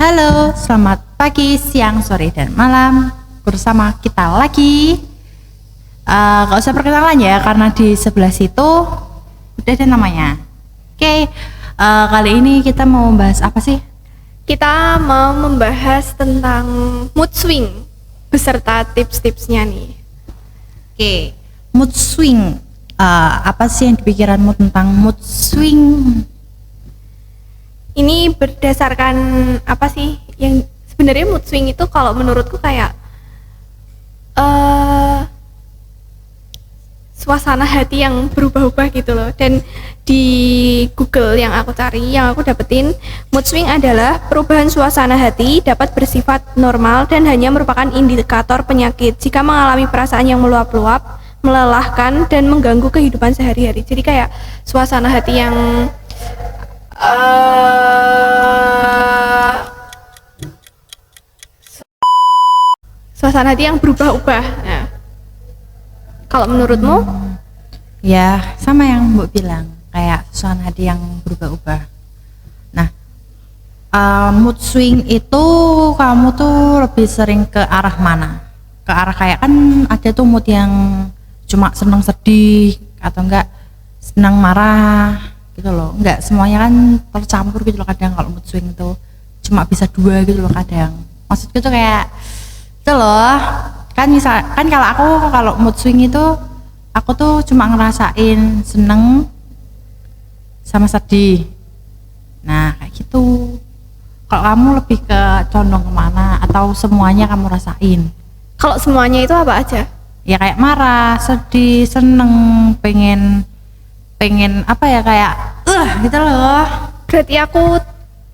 Halo, selamat pagi, siang, sore, dan malam. Bersama kita lagi. Gak usah perkenalan ya, karena di sebelah situ udah ada namanya. Oke, kali ini kita mau membahas apa sih? Kita mau membahas tentang mood swing beserta tips-tipsnya nih. Oke, mood swing. Apa sih yang dipikiranmu tentang mood swing? Ini berdasarkan apa sih? Yang sebenarnya mood swing itu kalau menurutku kayak suasana hati yang berubah-ubah gitu loh. Dan di Google yang aku cari, yang aku dapetin, mood swing adalah perubahan suasana hati dapat bersifat normal dan hanya merupakan indikator penyakit jika mengalami perasaan yang meluap-luap, melelahkan dan mengganggu kehidupan sehari-hari. Jadi kayak suasana hati yang suasana hati yang berubah-ubah. Nah, kalau menurutmu? Ya, sama yang Mbak bilang, kayak suasana hati yang berubah-ubah. Nah, mood swing itu kamu tuh lebih sering ke arah mana? Ke arah kayak kan ada tuh mood yang cuma senang sedih atau enggak senang marah gitu loh. Enggak semuanya kan tercampur gitu loh kadang kalau mood swing itu cuma bisa dua gitu loh kadang. Maksudku tuh kayak itu loh. Kan kalau mood swing itu aku tuh cuma ngerasain seneng sama sedih. Nah, kayak gitu. Kalau kamu lebih ke condong kemana atau semuanya kamu rasain? Kalau semuanya itu apa aja? Ya kayak marah, sedih, seneng, pengen apa ya kayak gitu loh. Berarti aku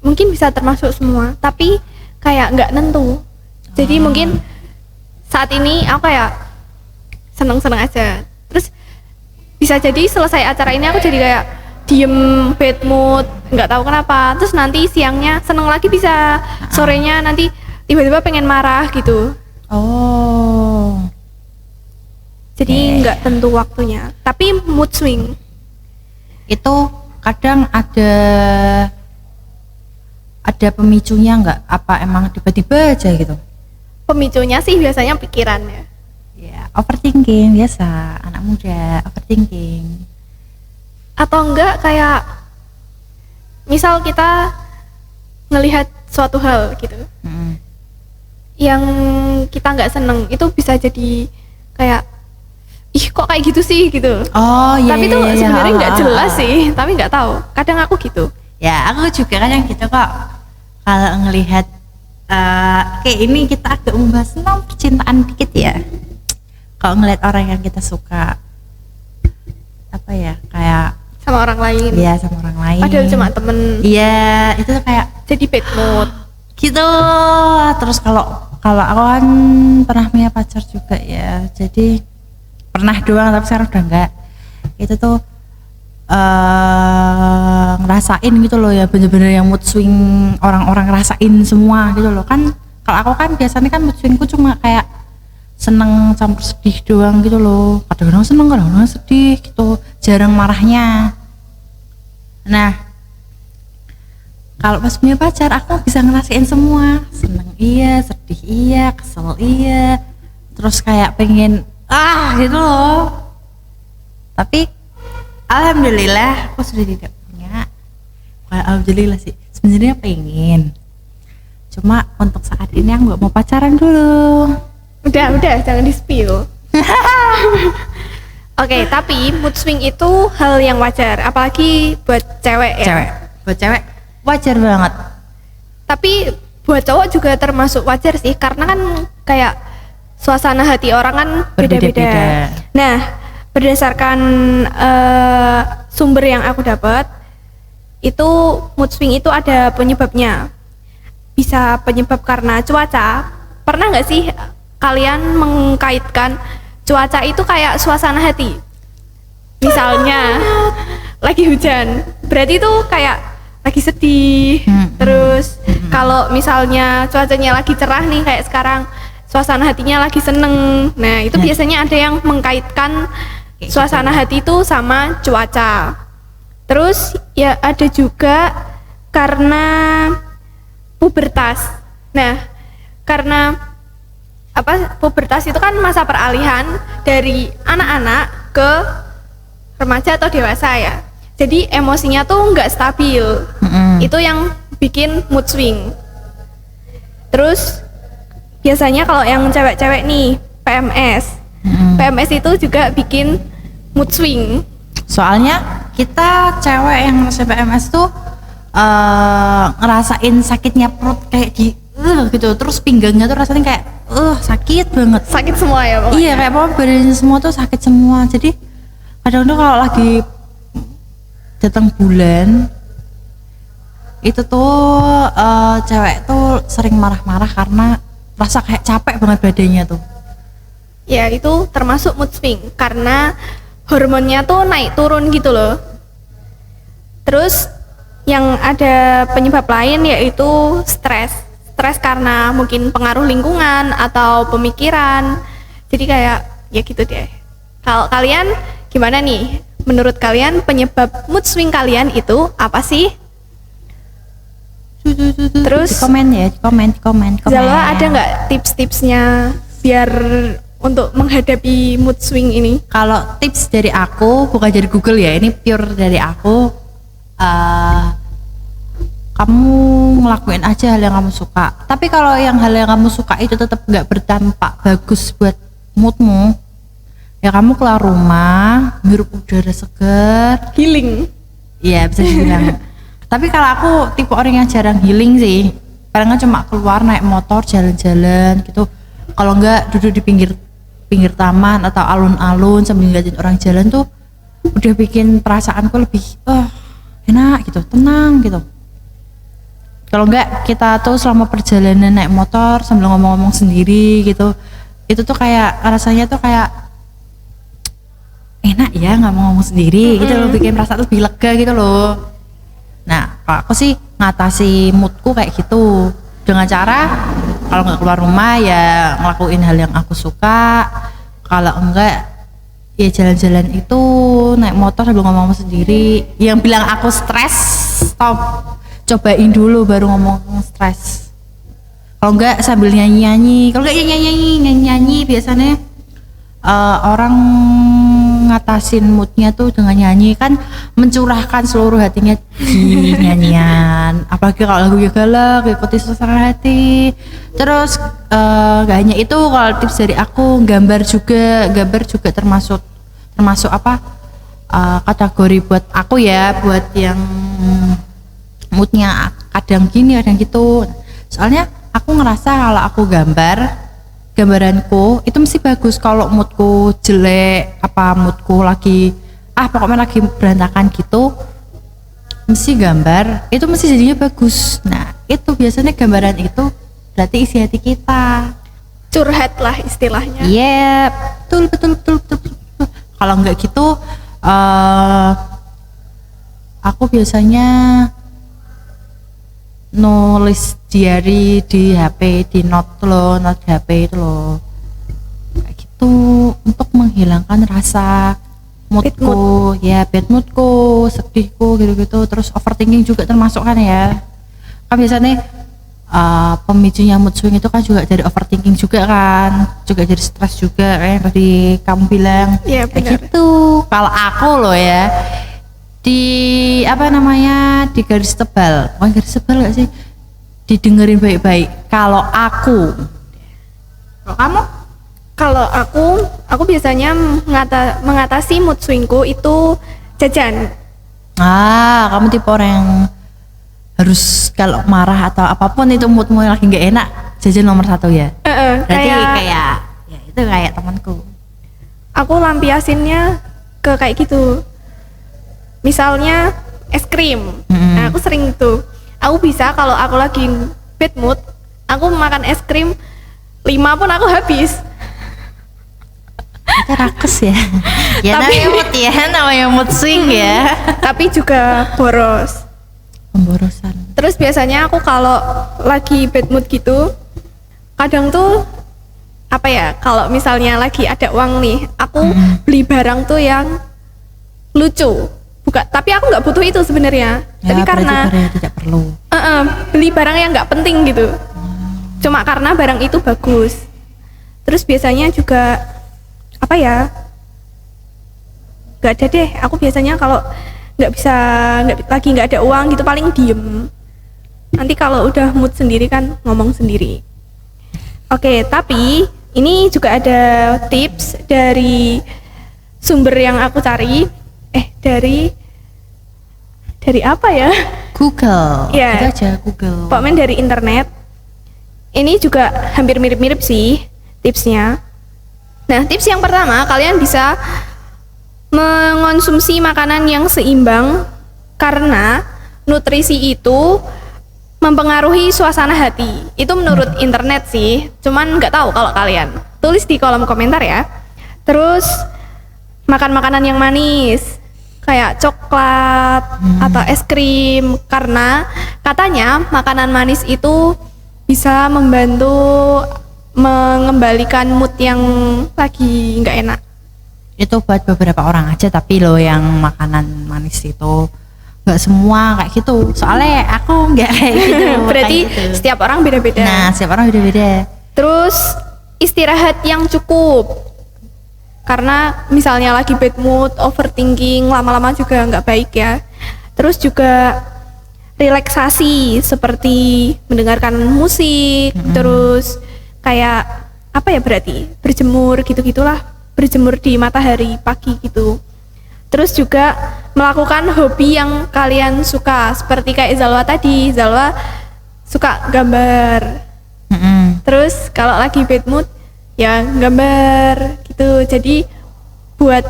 mungkin bisa termasuk semua, tapi kayak nggak nentu. Jadi mungkin saat ini aku kayak seneng-seneng aja. Terus bisa jadi selesai acara ini aku jadi kayak diem, bad mood, nggak tahu kenapa. Terus nanti siangnya seneng lagi, bisa sorenya nanti tiba-tiba pengen marah gitu. Oh. Jadi nggak tentu waktunya. Tapi mood swing itu kadang ada pemicunya nggak? Apa emang tiba-tiba aja gitu? pemicunya sih biasanya pikirannya. Ya, overthinking biasa, anak muda overthinking. Atau enggak kayak misal kita ngelihat suatu hal gitu yang kita nggak seneng, itu bisa jadi kayak ih kok kayak gitu sih gitu. Oh iya. Tapi itu iya, sebenarnya nggak jelas ah. sih, tapi nggak tahu. Kadang aku gitu. Ya, aku juga kadang gitu kok. Kalau ngelihat kayak ini kita agak membahas tentang percintaan dikit ya. Kalau ngelihat orang yang kita suka, apa ya, kayak Sama orang lain. Iya, sama orang lain. Padahal cuma temen. Iya, itu tuh kayak Jadi bad mood. gitu. Terus kalau aku kan pernah punya pacar juga ya. Jadi pernah doang tapi sekarang udah enggak. Itu tuh ngerasain gitu loh ya, bener-bener yang mood swing orang-orang ngerasain semua gitu loh. Kan kalau aku kan biasanya kan mood swingku cuma kayak seneng campur sedih doang gitu loh. Kadang-kadang seneng, kadang-kadang sedih gitu, jarang marahnya. Nah, kalau pas punya pacar aku bisa ngerasain semua, seneng iya, sedih iya, kesel iya, terus kayak pengen gitu loh. Tapi alhamdulillah aku sudah tidak punya. Alhamdulillah sih, sebenarnya pengen, cuma untuk saat ini aku nggak mau pacaran dulu. Udah jangan di-spill. Oke, tapi mood swing itu hal yang wajar, apalagi buat cewek ya. Buat cewek wajar banget. Tapi buat cowok juga termasuk wajar sih, karena kan kayak suasana hati orang kan beda-beda. Nah, berdasarkan sumber yang aku dapat, itu mood swing itu ada penyebabnya. Bisa penyebab karena cuaca. Pernah nggak sih kalian mengkaitkan cuaca itu kayak suasana hati? Misalnya lagi hujan, berarti itu kayak lagi sedih. Terus kalau misalnya cuacanya lagi cerah nih kayak sekarang, suasana hatinya lagi seneng. Nah, itu biasanya ada yang mengkaitkan suasana hati itu sama cuaca. Terus ya ada juga karena pubertas. Nah, karena pubertas itu kan masa peralihan dari anak-anak ke remaja atau dewasa ya. Jadi emosinya tuh nggak stabil. Itu yang bikin mood swing. Terus biasanya kalau yang cewek-cewek nih PMS, PMS itu juga bikin mood swing. Soalnya kita cewek yang ngerasain PMS tuh ngerasain sakitnya perut kayak gitu, terus pinggangnya tuh rasanya kayak sakit banget. Sakit semua ya pokoknya. Iya, kayak apa badannya semua tuh sakit semua. Jadi kadang-kadang kalau lagi datang bulan itu tuh cewek tuh sering marah-marah karena rasa kayak capek banget badannya tuh. Ya itu termasuk mood swing karena hormonnya tuh naik turun gitu loh. Terus yang ada penyebab lain yaitu stres karena mungkin pengaruh lingkungan atau pemikiran. Jadi kayak ya gitu deh. Kalau kalian gimana nih? Menurut kalian penyebab mood swing kalian itu apa sih? Terus di komen. Zalwa ada nggak tips-tipsnya biar untuk menghadapi mood swing ini? Kalau tips dari aku, bukan dari Google ya, ini pure dari aku. Kamu ngelakuin aja hal yang kamu suka. Tapi kalau yang hal yang kamu suka itu tetap nggak berdampak bagus buat moodmu, ya kamu keluar rumah, hirup udara segar, Healing. iya bisa dibilang. Tapi kalau aku tipe orang yang jarang healing sih, palingan cuma keluar naik motor jalan-jalan gitu. Kalau enggak duduk di pinggir taman atau alun-alun sambil ngeliatin orang jalan tuh udah bikin perasaanku lebih enak gitu, tenang gitu. Kalau enggak kita tuh selama perjalanan naik motor sambil ngomong-ngomong sendiri gitu, itu tuh kayak rasanya tuh kayak enak ya nggak mau ngomong sendiri gitu loh, bikin perasaan lebih lega gitu loh. Nah, kalau aku sih ngatasi moodku kayak gitu dengan cara kalau nggak keluar rumah ya ngelakuin hal yang aku suka. Kalau enggak ya jalan-jalan itu naik motor sambil ngomong sendiri. Yang bilang aku stres, stop, cobain dulu baru ngomong stres. Kalau enggak sambil nyanyi-nyanyi. Kalau enggak ya nyanyi-nyanyi biasanya orang ngatasin moodnya tuh dengan nyanyi, kan mencurahkan seluruh hatinya di nyanyian. Apalagi kalau lagunya galak, ikuti suasana hati. Terus gak hanya itu, kalau tips dari aku gambar juga termasuk kategori buat aku ya, buat yang moodnya kadang gini kadang gitu. Soalnya aku ngerasa kalau aku gambaranku itu mesti bagus. Kalau moodku jelek, moodku lagi pokoknya lagi berantakan gitu, mesti gambar itu mesti jadinya bagus. Nah itu biasanya gambaran itu berarti isi hati kita, Curhat lah istilahnya. iya betul. Kalau enggak gitu aku biasanya nulis diary di HP, di note di HP itu loh, kayak gitu untuk menghilangkan rasa moodku, bad moodku, sedihku gitu-gitu. Terus overthinking juga termasuk kan ya, kan biasanya pemicunya mood swing itu kan juga dari overthinking juga kan, juga dari stres juga kayak yang tadi kamu bilang. Iya, kayak gitu. Kalau aku loh ya, di di garis tebal, garis tebal gak sih, didengerin baik-baik. Kalau aku, kalau kamu? Kalau aku biasanya mengatasi mood swingku itu jajan. Kamu tipe orang yang harus kalau marah atau apapun itu moodmu lagi nggak enak, jajan nomor 1 ya. Berarti kayak ya itu kayak temanku. Aku lampiasinnya ke kayak gitu. Misalnya es krim. Nah, aku sering itu. Aku bisa kalau aku lagi bad mood, aku makan es krim 5 pun aku habis. Itu rakes ya. Ya namanya mood swing ya. Tapi juga boros. Pemborosan. Terus biasanya aku kalau lagi bad mood gitu, kadang tuh kalau misalnya lagi ada uang nih, aku beli barang tuh yang lucu, tapi aku nggak butuh itu sebenarnya. Ya, Tapi berarti karena barangnya tidak perlu. beli barang yang nggak penting gitu. Cuma karena barang itu bagus. Terus biasanya juga apa ya? Gak ada deh. Aku biasanya kalau lagi nggak ada uang gitu paling diem. Nanti kalau udah mood sendiri kan ngomong sendiri. Oke, tapi ini juga ada tips dari sumber yang aku cari. Dari apa ya? Google. Iya. Itu aja Google. Pokoknya dari internet. Ini juga hampir mirip-mirip sih tipsnya. Nah, tips yang pertama, kalian bisa mengonsumsi makanan yang seimbang karena nutrisi itu mempengaruhi suasana hati. Itu menurut internet sih, cuman nggak tahu kalau kalian. Tulis di kolom komentar ya. Terus makan makanan yang manis kayak coklat atau es krim, karena katanya makanan manis itu bisa membantu mengembalikan mood yang lagi nggak enak. Itu buat beberapa orang aja, tapi loh yang makanan manis itu nggak semua kayak gitu. Soalnya aku nggak kayak gitu. Berarti kayak gitu. setiap orang beda-beda. Nah, setiap orang beda-beda. Terus istirahat yang cukup. Karena misalnya lagi bad mood, overthinking, lama-lama juga nggak baik ya. Terus juga relaksasi seperti mendengarkan musik, terus kayak apa ya, berarti berjemur gitu-gitulah, berjemur di matahari pagi gitu. Terus juga melakukan hobi yang kalian suka, seperti kayak Zalwa tadi. Zalwa suka gambar. Terus kalau lagi bad mood ya gambar gitu. Jadi buat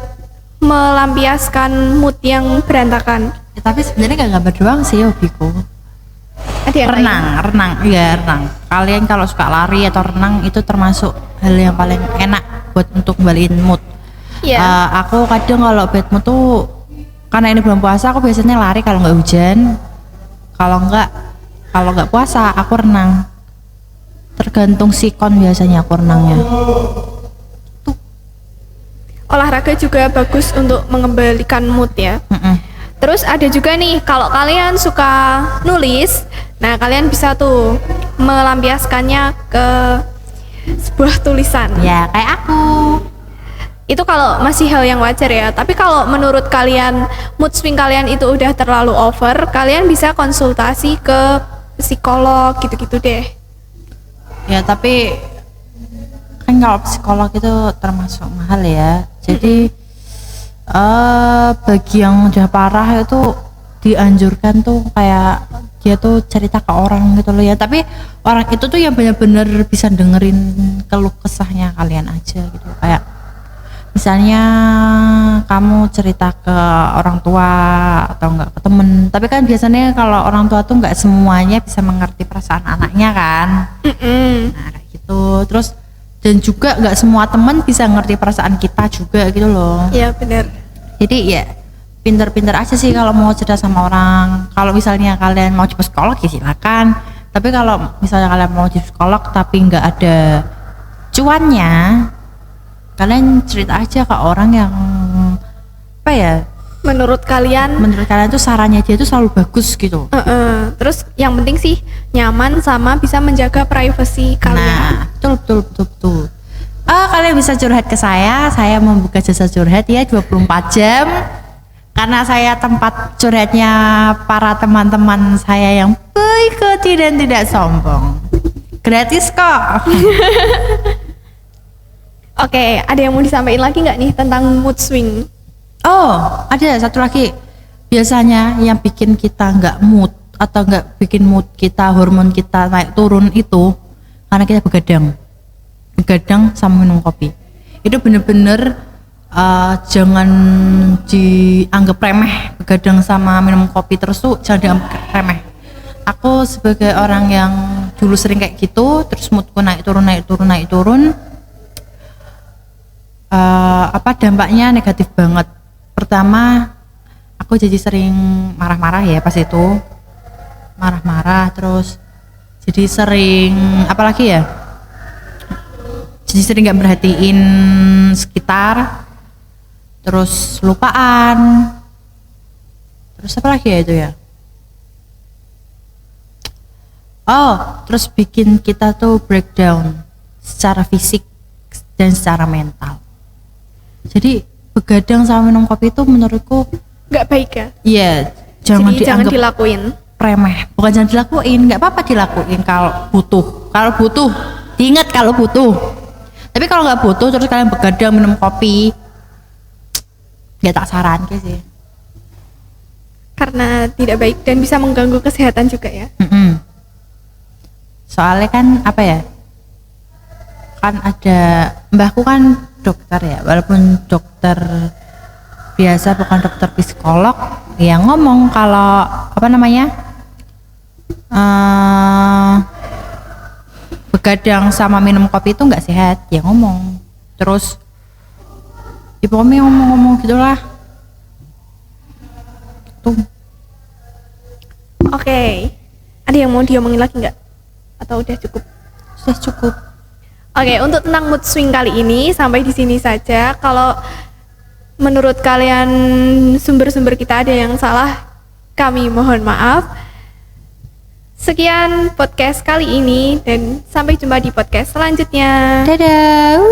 melampiaskan mood yang berantakan. Ya, tapi sebenarnya nggak gambar doang sih hobiku. Ada yang lain? renang. Kalian kalau suka lari atau renang itu termasuk hal yang paling enak buat untuk ngembaliin mood. Iya. Aku kadang kalau bad mood tuh, karena ini belum puasa, aku biasanya lari kalau nggak hujan. Kalau nggak puasa aku renang. Tergantung sikon biasanya aku renangnya. Olahraga juga bagus untuk mengembalikan mood ya. Terus ada juga nih, kalau kalian suka nulis, nah kalian bisa tuh melampiaskannya ke sebuah tulisan. Ya kayak aku. Itu kalau masih hal yang wajar ya. Tapi kalau menurut kalian mood swing kalian itu udah terlalu over, kalian bisa konsultasi ke psikolog gitu-gitu deh. Ya tapi kan kalau psikolog itu termasuk mahal ya. Jadi bagi yang udah parah itu dianjurkan tuh kayak dia tuh cerita ke orang gitu loh ya. Tapi orang itu tuh yang benar-benar bisa dengerin keluh kesahnya kalian aja gitu. Kayak misalnya kamu cerita ke orang tua atau enggak ke temen, tapi kan biasanya kalau orang tua tuh enggak semuanya bisa mengerti perasaan anaknya kan. Nah kayak gitu. Terus dan juga enggak semua temen bisa ngerti perasaan kita juga gitu loh. Iya benar. Jadi ya pinter-pinter aja sih kalau mau cerita sama orang. Kalau misalnya kalian mau coba psikolog ya silakan, tapi kalau misalnya kalian mau di psikolog tapi enggak ada cuannya, kalian cerita aja ke orang yang apa ya, Menurut kalian tuh sarannya dia tuh selalu bagus gitu. terus yang penting sih nyaman sama bisa menjaga privasi kalian. Nah betul. Kalian bisa curhat ke saya membuka jasa curhat ya 24 jam, karena saya tempat curhatnya para teman-teman saya yang baik hati dan tidak sombong. Gratis kok. Oke, ada yang mau disampaikan lagi nggak nih tentang mood swing? Oh, ada satu lagi. Biasanya yang bikin kita nggak mood atau nggak bikin mood kita, hormon kita naik turun itu karena kita begadang sama minum kopi. Itu bener-bener jangan dianggap remeh. Begadang sama minum kopi terus tuh jangan dianggap remeh. Aku sebagai orang yang dulu sering kayak gitu, terus moodku naik turun. Dampaknya negatif banget. Pertama, aku jadi sering marah-marah ya pas itu, terus jadi sering apalagi ya, jadi sering nggak merhatiin sekitar, terus lupaan, Terus apa lagi ya itu ya? Oh, terus bikin kita tuh breakdown secara fisik dan secara mental. Jadi begadang sama minum kopi itu menurutku Nggak baik ya. ya jangan Jadi jangan dianggap dilakuin. remeh. Bukan jangan dilakuin, nggak apa-apa dilakuin kalau butuh. Kalau butuh, diingat kalau butuh. Tapi kalau nggak butuh terus kalian begadang minum kopi, ya tak sarankan sih. Karena tidak baik dan bisa mengganggu kesehatan juga ya. Mm-mm. Soalnya kan apa ya, kan ada mbahku kan dokter ya, walaupun dokter biasa bukan dokter psikolog, ya ngomong kalau apa namanya begadang sama minum kopi itu nggak sehat, ya ngomong. Terus ibu kami ngomong-ngomong gitulah tuh. Oke. Ada yang mau diomongin lagi nggak? Atau udah cukup? Sudah cukup. Oke, untuk tentang mood swing kali ini sampai di sini saja. Kalau menurut kalian sumber-sumber kita ada yang salah, kami mohon maaf. Sekian podcast kali ini dan sampai jumpa di podcast selanjutnya. Dadah.